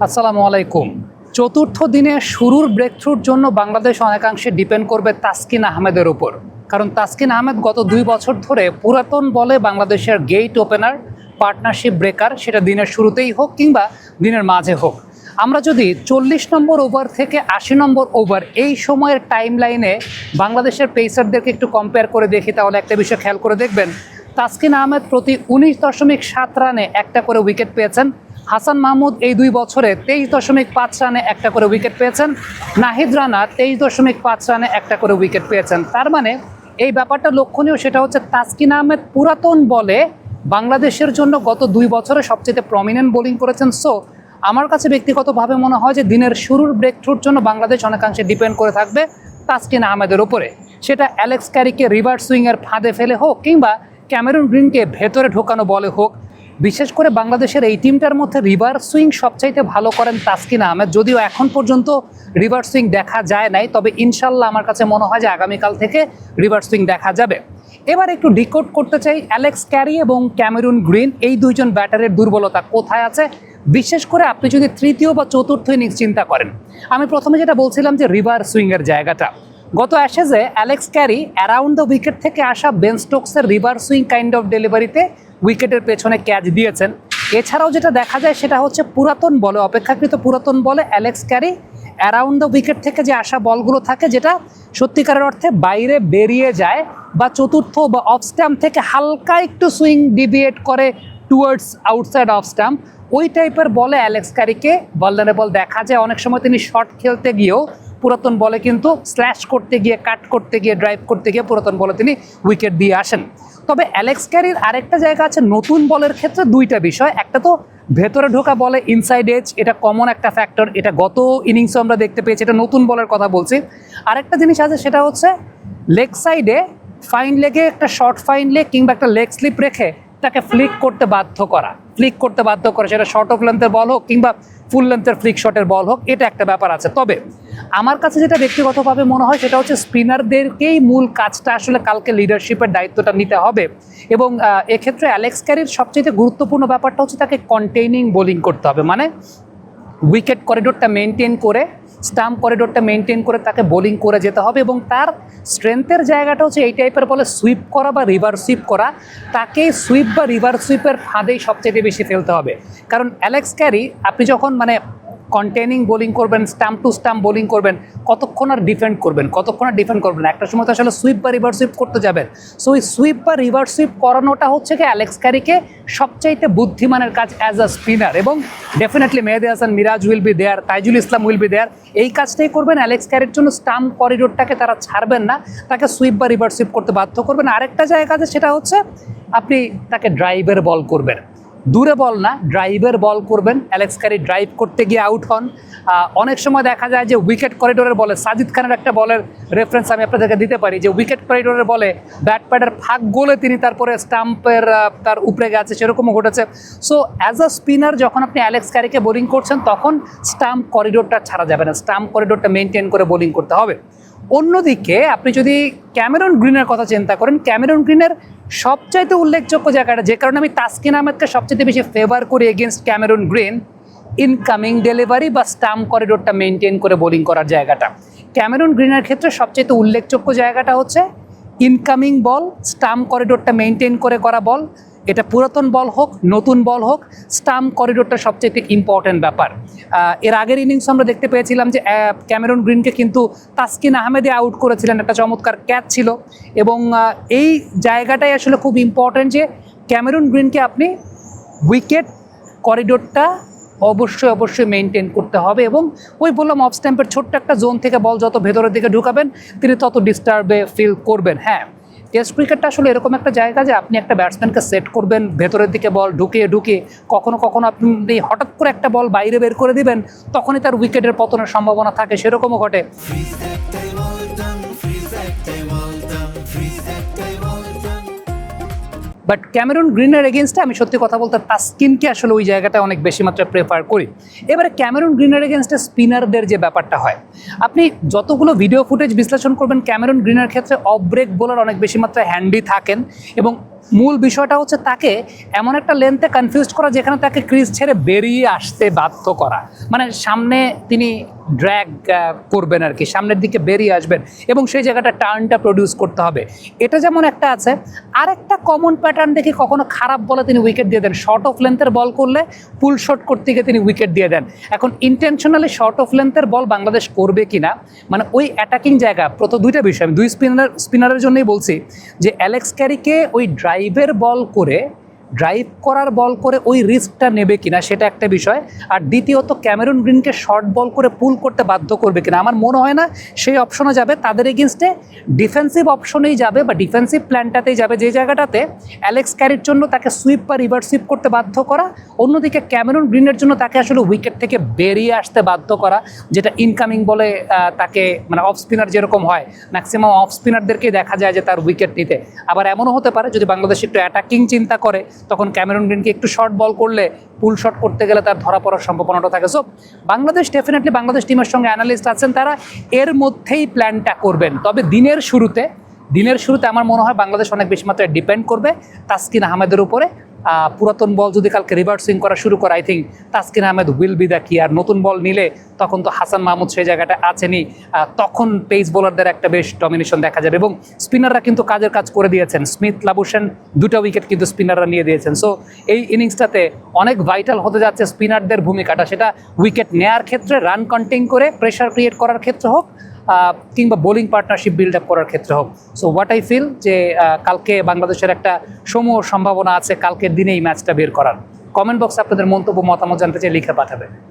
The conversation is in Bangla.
আসসালামু আলাইকুম। চতুর্থ দিনে শুরুর ব্রেকথ্রুর জন্য বাংলাদেশ অনেকাংশে ডিপেন্ড করবে তাসকিন আহমেদের উপর। কারণ তাসকিন আহমেদ গত 2 বছর ধরে পুরাতন বলে বাংলাদেশের গেট ওপেনার, পার্টনারশিপ ব্রেকার, সেটা দিনের শুরুতেই হোক কিংবা দিনের মাঝে হোক। আমরা যদি 40 নম্বর ওভার থেকে 80 নম্বর ওভার এই সময়ের টাইম লাইনে বাংলাদেশের পেসারদেরকে একটু কম্পেয়ার করে দেখি, তাহলে একটা বিষয় খেয়াল করে দেখবেন, তাসকিন আহমেদ প্রতি 19.7 রানে একটা করে উইকেট পেয়েছেন। হাসান মাহমুদ এই 2 বছরে 23.5 রানে একটা করে উইকেট পেয়েছেন। নাহিদ রানা 23.5 রানে একটা করে উইকেট পেয়েছেন। তার মানে এই ব্যাপারটা লক্ষণীয়, সেটা হচ্ছে তাসকিন আহমেদ পুরাতন বলে বাংলাদেশের জন্য গত 2 বছরে সবচেয়ে প্রমিনেন্ট বোলিং করেছেন। সো আমার কাছে ব্যক্তিগতভাবে মনে হয় যে দিনের শুরুর ব্রেকথ্রুর জন্য বাংলাদেশ অনেকাংশে ডিপেন্ড করে থাকবে তাসকিন আহমেদের উপরে। সেটা অ্যালেক্স ক্যারিকে রিভার্স সুইংয়ের ফাঁদে ফেলে হোক কিংবা ক্যামেরুন গ্রিনকে ভেতরে ঢোকানো বলে হোক। বিশেষ করে বাংলাদেশের এই টিমটার মধ্যে রিভার্স সুইং সবচাইতে ভালো করেন তাসকিন আহমেদ। যদিও এখন পর্যন্ত রিভার্স সুইং দেখা যায় নাই, তবে ইনশাল্লাহ আমার কাছে মনে হয় যে আগামীকাল থেকে রিভার্স সুইং দেখা যাবে। এবার একটু ডিকোড করতে চাই অ্যালেক্স ক্যারি এবং ক্যামেরুন গ্রিন এই দুইজন ব্যাটারের দুর্বলতা কোথায় আছে, বিশেষ করে আপনি যদি তৃতীয় বা চতুর্থ ইনিংস চিন্তা করেন। আমি প্রথমে যেটা বলছিলাম যে রিভার্স সুইংয়ের জায়গাটা, গত অ্যাশেজে Alex Carey around the wicket থেকে আসা বেন স্টোকসের রিভার্স সুইং কাইন্ড অফ ডেলিভারিতে উইকেটের পেছনে ক্যাচ দিয়েছেন। এছাড়াও যেটা দেখা যায় সেটা হচ্ছে পুরাতন বলে, অপেক্ষাকৃত পুরাতন বলে Alex Carey around the wicket থেকে যে আসা বলগুলো থাকে, যেটা সত্যিকারের অর্থে বাইরে বেরিয়ে যায় বা চতুর্থ বা অফ স্ট্যাম্প থেকে হালকা একটু সুইং ডিভিয়েট করে টুয়ার্ডস আউটসাইড অফ স্ট্যাম্প, ওই টাইপের বলে অ্যালেক্স ক্যারিকে ভালনারেবল দেখা যায়। অনেক সময় তিনি শট খেলতে গিয়েও পুরাতন বলে কিন্তু স্ল্যাশ করতে গিয়ে, কাট করতে গিয়ে, ড্রাইভ করতে গিয়ে পুরাতন বলে তিনি উইকেট দিয়ে আসেন। তবে অ্যালেক্স ক্যারির আরেকটা জায়গা আছে নতুন বলের ক্ষেত্রে, দুইটা বিষয়। একটা তো ভেতরে ঢোকা বলে ইনসাইড এজ, এটা কমন একটা ফ্যাক্টর, এটা গত ইনিংসও আমরা দেখতে পেয়েছি, এটা নতুন বলের কথা বলছি। আরেকটা জিনিস আছে, সেটা হচ্ছে লেগ সাইডে ফাইন লেগে একটা শর্ট ফাইন লেগ কিংবা একটা লেগ স্লিপ রেখে তাকে ফ্লিক করতে বাধ্য করা, সেটা শর্ট অফ লেন্থের বল হোক কিংবা ফুল লেন্থের ফ্লিক শটের বল হোক, এটা একটা ব্যাপার আছে। তবে আমার কাছে যেটা ব্যক্তিগতভাবে মনে হয় সেটা হচ্ছে স্পিনারদেরকেই মূল কাজটা আসলে কালকে লিডারশিপের দায়িত্বটা নিতে হবে। এবং এক্ষেত্রে অ্যালেক্স ক্যারির সবচেয়ে গুরুত্বপূর্ণ ব্যাপারটা হচ্ছে তাকে কন্টেইনিং বোলিং করতে হবে। মানে উইকেট করিডোরটা মেনটেন করে, স্টাম্প করিডোরটা মেনটেন করে তাকে বোলিং করে যেতে হবে। এবং তার স্ট্রেংথের জায়গাটা হচ্ছে এই টাইপের বলে সুইপ করা বা রিভার্স সুইপ করা, তাকে সুইপ বা রিভার্স সুইপের ফাঁদেই সবচেয়ে বেশি ফেলতে হবে। কারণ অ্যালেক্স ক্যারি আপনি যখন কন্টেইনিং বোলিং করবেন, স্টাম্প টু স্টাম্প বোলিং করবেন, কতক্ষণ আর ডিফেন্ড করবেন, একটা সময় তো আসলে সুইপ বা রিভার্স সুইপ করতে যাবেন। সো ওই সুইপ বা রিভার্স সুইপ করানোটা হচ্ছে কি অ্যালেক্স ক্যারিকে সবচাইতে বুদ্ধিমানের কাজ অ্যাজ আ স্পিনার। এবং definitely Mehedi Hasan Miraz will be there, Taijul Islam will be there. এই কাজটাই করবেন অ্যালেক্স ক্যারির জন্য, স্টাম্প করিডোরটাকে তারা ছাড়বেন না, তাকে সুইপ বা রিভার্স সুইপ করতে বাধ্য করবেন। আরেকটা জায়গা আছে, সেটা হচ্ছে আপনি তাকে ড্রাইভের বল করবেন, দূরে বল না, ড্রাইভের বল করবেন। অ্যালেক্স ক্যারি ড্রাইভ করতে গিয়ে আউট হন। অনেক সময় দেখা যায় যে উইকেট করিডোরের বলে, সাজিদ খানের একটা বলের রেফারেন্স আমি আপনাদেরকে দিতে পারি, যে উইকেট করিডোরের বলে ব্যাট প্যাডের ফাঁক গোলে তিনি তারপরে স্টাম্পের তার উপরে গেছে, সেরকমও ঘটেছে। সো অ্যাজ আ স্পিনার যখন আপনি অ্যালেক্স ক্যারিকে বোলিং করছেন, তখন স্টাম্প করিডোরটা ছাড়া যাবে না, স্টাম্প করিডোরটা মেনটেন করে বোলিং করতে হবে। অন্যদিকে আপনি যদি ক্যামেরুন গ্রিনের কথা চিন্তা করেন, ক্যামেরুন গ্রিনের সবচাইতে উল্লেখযোগ্য জায়গাটা, যে কারণে আমি তাসকিন আহমেদকে সবচেয়ে বেশি ফেভার করি against Cameroon green, incoming delivery বা স্টাম্প করিডোরটা মেনটেন করে বোলিং করার জায়গাটা। ক্যামেরুন গ্রিনের ক্ষেত্রে সবচেয়ে উল্লেখযোগ্য জায়গাটা হচ্ছে ইনকামিং বল, স্টাম্প করিডোরটা মেনটেন করে করা বল। এটা পুরাতন বল হোক, নতুন বল হোক, স্টাম্প করিডোরটা সবচেয়ে ইম্পর্টেন্ট ব্যাপার। এর আগের ইনিংস আমরা দেখতে পেয়েছিলাম যে ক্যামেরুন গ্রিনকে কিন্তু তাসকিন আহমেদে আউট করেছিলেন, একটা চমৎকার ক্যাচ ছিল। এবং এই জায়গাটাই আসলে খুব ইম্পর্টেন্ট যে ক্যামেরুন গ্রিনকে আপনি উইকেট করিডোরটা অবশ্যই মেনটেন করতে হবে। এবং ওই বললাম অফ স্ট্যাম্পের ছোট্ট একটা জোন থেকে বল যত ভেতরের দিকে ঢুকাবেন, তিনি তত ডিস্টার্বে ফিল করবেন। হ্যাঁ, টেস্ট ক্রিকেটটা আসলে এরকম একটা জায়গা যে আপনি একটা ব্যাটসম্যানকে সেট করবেন, ভেতরের দিকে বল ঢুকিয়ে কখনো আপনি হঠাৎ করে একটা বল বাইরে বের করে দিবেন, তখনই তার উইকেটের পতনের সম্ভাবনা থাকে, সেরকমও ঘটে। বাট ক্যামেরুন গ্রিনের এগেনস্টে আমি সত্যি কথা বলতে তাসকিনকে আসলে ওই জায়গাটা অনেক বেশি মাত্রায় প্রেফার করি। এবারে ক্যামেরুন গ্রিনের এগেনস্টে স্পিনারদের যে ব্যাপারটা হয়, আপনি যতগুলো ভিডিও ফুটেজ বিশ্লেষণ করবেন, ক্যামেরুন গ্রিনের ক্ষেত্রে অফ ব্রেক বোলার অনেক বেশি মাত্রায় হ্যান্ডি থাকেন এবং মূল বিষয়টা হচ্ছে তাকে এমন একটা লেন্থে কনফিউজ করা যেখানে তাকে ক্রিজ ছেড়ে বেরিয়ে আসতে বাধ্য করা, মানে সামনে তিনি ড্র্যাগ করবেন আর কি, সামনের দিকে বেরিয়ে আসবেন এবং সেই জায়গাটা টার্নটা প্রডিউস করতে হবে। এটা যেমন একটা আছে। আরেকটা কমন প্যাটার্ন দেখি, কখনো খারাপ বলে তিনি উইকেট দিয়ে দেন, শর্ট অফ লেন্থের বল করলে পুল শট করতে গিয়ে তিনি উইকেট দিয়ে দেন। এখন ইন্টেনশনালি শর্ট অফ লেন্থের বল বাংলাদেশ করবে কিনা, মানে ওই অ্যাটাকিং জায়গা, প্রথম দুইটা বিষয় আমি দুই স্পিনারের জন্যই বলছি যে অ্যালেক্স ক্যারিকে ওই ড্রাইভের বল করে, ড্রাইভ করার বল করে ওই রিস্কটা নেবে কিনা সেটা একটা বিষয়। আর দ্বিতীয়ত ক্যামেরন গ্রিনকে শর্ট বল করে পুল করতে বাধ্য করবে কিনা, আমার মনে হয় না সেই অপশনে যাবে। তাদের এগেনস্টে ডিফেন্সিভ অপশনেই যাবে বা ডিফেন্সিভ প্ল্যানটাতেই যাবে, যে জায়গাটাতে অ্যালেক্স ক্যারির জন্য তাকে সুইপ বা রিভার্স সুইপ করতে বাধ্য করা, অন্যদিকে ক্যামেরন গ্রিনের জন্য তাকে আসলে উইকেট থেকে বেরিয়ে আসতে বাধ্য করা, যেটা ইনকামিং বলে তাকে, মানে অফ স্পিনার যেরকম হয় ম্যাক্সিমাম অফ স্পিনারদেরকেই দেখা যায় যে তার উইকেট নিতে। আবার এমনও হতে পারে যদি বাংলাদেশ একটু অ্যাটাকিং চিন্তা করে, তখন ক্যামেরন গ্রিনকে একটু শর্ট বল করলে পুল শট করতে গেলে তার ধরা পড়ার সম্ভাবনাটা থাকে। সো বাংলাদেশ ডেফিনেটলি, বাংলাদেশ টিমের সঙ্গে অ্যানালিস্ট আছেন, তারা এর মধ্যেই প্ল্যানটা করবেন। তবে দিনের শুরুতে আমার মনে হয় বাংলাদেশ অনেক বেশি মাত্রায় ডিপেন্ড করবে তাসকিন আহমেদের উপরে। পুরাতন বল যদি কালকে রিভার্সিং করা শুরু করে, I think Taskin Ahmed will be the কি। আর নতুন বল নিলে তখন তো হাসান মাহমুদ সেই জায়গাটা আছেনই, তখন পেস বোলারদের একটা বেশ ডমিনেশন দেখা যাবে। এবং স্পিনাররা কিন্তু কাজের কাজ করে দিয়েছেন, স্মিথ লাবুশেন 2টা উইকেট কিন্তু স্পিনাররা নিয়ে দিয়েছেন। সো এই ইনিংসটাতে অনেক ভাইটাল হতে যাচ্ছে স্পিনারদের ভূমিকাটা, সেটা উইকেট নেয়ার ক্ষেত্রে, রান কন্টেইন করে প্রেশার ক্রিয়েট করার ক্ষেত্রে হোক, কিংবা বোলিং পার্টনারশিপ বিল্ড আপ করার ক্ষেত্রে হোক। সো হোয়াট আই ফিল যে কালকে বাংলাদেশের একটা সমূহ সম্ভাবনা আছে কালকের দিনে এই ম্যাচটা বের করার। কমেন্ট বক্সে আপনাদের মন্তব্য মতামত জানতে চাই, লিখে পাঠাবেন।